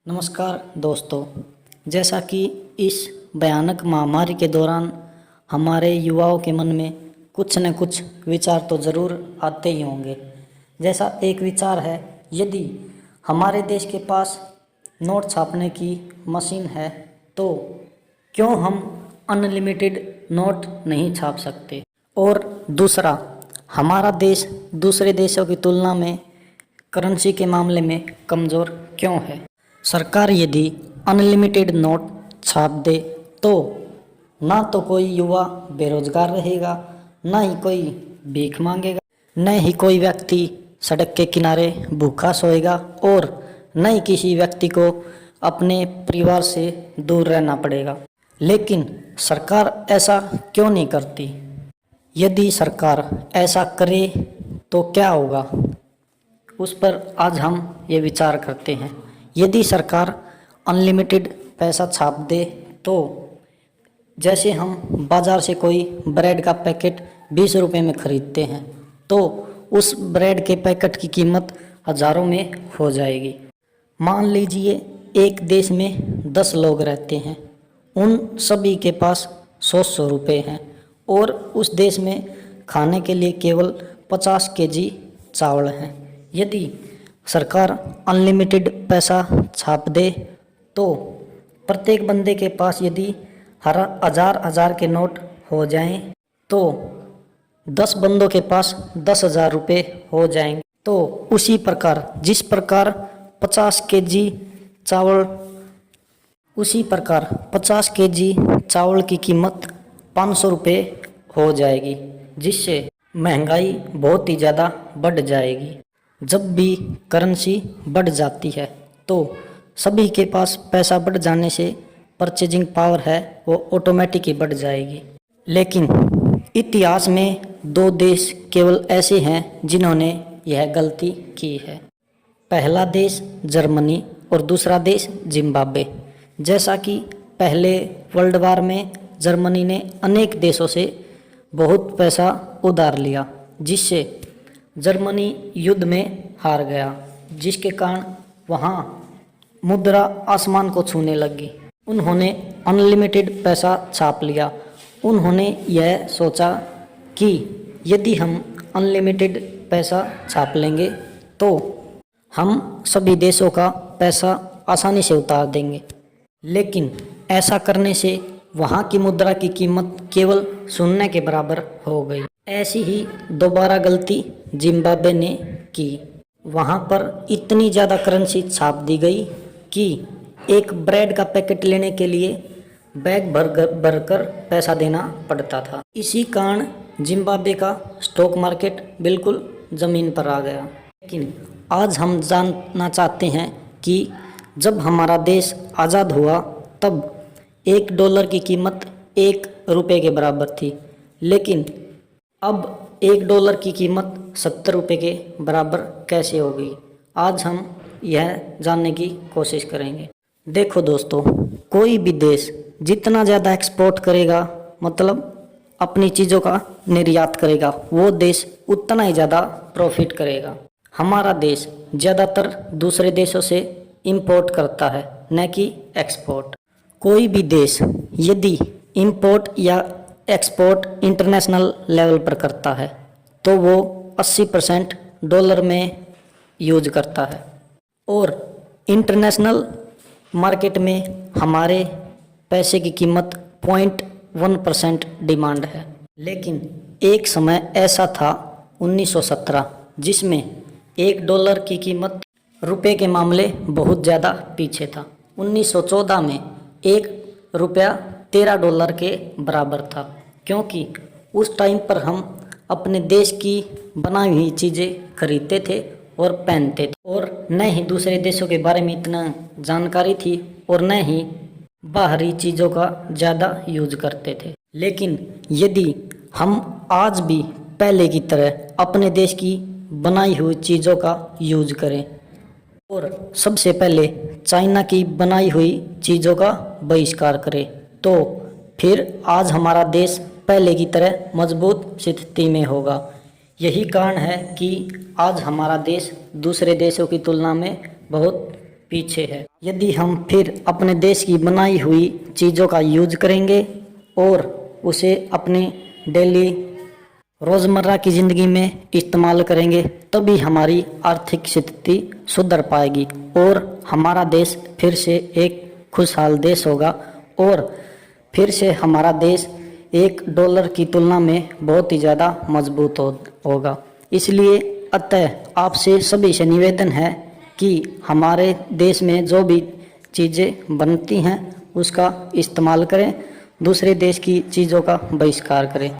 नमस्कार दोस्तों। जैसा कि इस भयानक महामारी के दौरान हमारे युवाओं के मन में कुछ न कुछ विचार तो ज़रूर आते ही होंगे। जैसा एक विचार है, यदि हमारे देश के पास नोट छापने की मशीन है तो क्यों हम अनलिमिटेड नोट नहीं छाप सकते। और दूसरा, हमारा देश दूसरे देशों की तुलना में करेंसी के मामले में कमज़ोर क्यों है। सरकार यदि अनलिमिटेड नोट छाप दे तो ना तो कोई युवा बेरोजगार रहेगा, ना ही कोई भीख मांगेगा, न ही कोई व्यक्ति सड़क के किनारे भूखा सोएगा और न ही किसी व्यक्ति को अपने परिवार से दूर रहना पड़ेगा। लेकिन सरकार ऐसा क्यों नहीं करती। यदि सरकार ऐसा करे तो क्या होगा, उस पर आज हम ये विचार करते हैं। यदि सरकार अनलिमिटेड पैसा छाप दे तो जैसे हम बाज़ार से कोई ब्रेड का पैकेट 20 रुपये में ख़रीदते हैं तो उस ब्रेड के पैकेट की कीमत हज़ारों में हो जाएगी। मान लीजिए एक देश में 10 लोग रहते हैं, उन सभी के पास 100 रुपये हैं और उस देश में खाने के लिए केवल 50 केजी चावल हैं। यदि सरकार अनलिमिटेड पैसा छाप दे तो प्रत्येक बंदे के पास यदि हर हज़ार के नोट हो जाएं तो 10 बंदों के पास 10,000 रुपये हो जाएंगे। तो उसी प्रकार जिस प्रकार 50 केजी चावल उसी प्रकार 50 केजी चावल की कीमत 500 रुपये हो जाएगी, जिससे महंगाई बहुत ही ज़्यादा बढ़ जाएगी। जब भी करेंसी बढ़ जाती है तो सभी के पास पैसा बढ़ जाने से परचेजिंग पावर है वो ऑटोमेटिक ही बढ़ जाएगी। लेकिन इतिहास में 2 देश केवल ऐसे हैं जिन्होंने यह गलती की है। पहला देश जर्मनी और दूसरा देश जिम्बाब्वे। जैसा कि पहले वर्ल्ड वार में जर्मनी ने अनेक देशों से बहुत पैसा उधार लिया, जिससे जर्मनी युद्ध में हार गया, जिसके कारण वहाँ मुद्रा आसमान को छूने लगी। उन्होंने अनलिमिटेड पैसा छाप लिया। उन्होंने यह सोचा कि यदि हम अनलिमिटेड पैसा छाप लेंगे तो हम सभी देशों का पैसा आसानी से उतार देंगे। लेकिन ऐसा करने से वहाँ की मुद्रा की कीमत केवल शून्य के बराबर हो गई। ऐसी ही दोबारा गलती जिम्बाब्वे ने की। वहाँ पर इतनी ज़्यादा करेंसी छाप दी गई कि एक ब्रेड का पैकेट लेने के लिए बैग भर कर पैसा देना पड़ता था। इसी कारण जिम्बाब्वे का स्टॉक मार्केट बिल्कुल ज़मीन पर आ गया। लेकिन आज हम जानना चाहते हैं कि जब हमारा देश आज़ाद हुआ तब $1 की कीमत 1 रुपये के बराबर थी, लेकिन अब $1 की कीमत 70 रुपये के बराबर कैसे हो गई। आज हम यह जानने की कोशिश करेंगे। देखो दोस्तों, कोई भी देश जितना ज़्यादा एक्सपोर्ट करेगा, मतलब अपनी चीज़ों का निर्यात करेगा, वो देश उतना ही ज़्यादा प्रॉफिट करेगा। हमारा देश ज़्यादातर दूसरे देशों से इंपोर्ट करता है, न कि एक्सपोर्ट। कोई भी देश यदि इंपोर्ट या एक्सपोर्ट इंटरनेशनल लेवल पर करता है तो वो 80% डॉलर में यूज करता है और इंटरनेशनल मार्केट में हमारे पैसे की कीमत 0.1% डिमांड है। लेकिन एक समय ऐसा था 1917 जिसमें $1 की कीमत रुपये के मामले बहुत ज़्यादा पीछे था। 1914 में $1 $13 के बराबर था, क्योंकि उस टाइम पर हम अपने देश की बनाई हुई चीज़ें खरीदते थे और पहनते थे और न ही दूसरे देशों के बारे में इतना जानकारी थी और न ही बाहरी चीज़ों का ज़्यादा यूज करते थे। लेकिन यदि हम आज भी पहले की तरह अपने देश की बनाई हुई चीज़ों का यूज करें और सबसे पहले चाइना की बनाई हुई चीज़ों का बहिष्कार करें तो फिर आज हमारा देश पहले की तरह मजबूत स्थिति में होगा। यही कारण है कि आज हमारा देश दूसरे देशों की तुलना में बहुत पीछे है। यदि हम फिर अपने देश की बनाई हुई चीज़ों का यूज करेंगे और उसे अपनी डेली रोज़मर्रा की ज़िंदगी में इस्तेमाल करेंगे तभी हमारी आर्थिक स्थिति सुधर पाएगी और हमारा देश फिर से एक खुशहाल देश होगा और फिर से हमारा देश $1 की तुलना में बहुत ही ज़्यादा मजबूत होगा। इसलिए अतः आपसे सभी से निवेदन है कि हमारे देश में जो भी चीज़ें बनती हैं उसका इस्तेमाल करें, दूसरे देश की चीज़ों का बहिष्कार करें।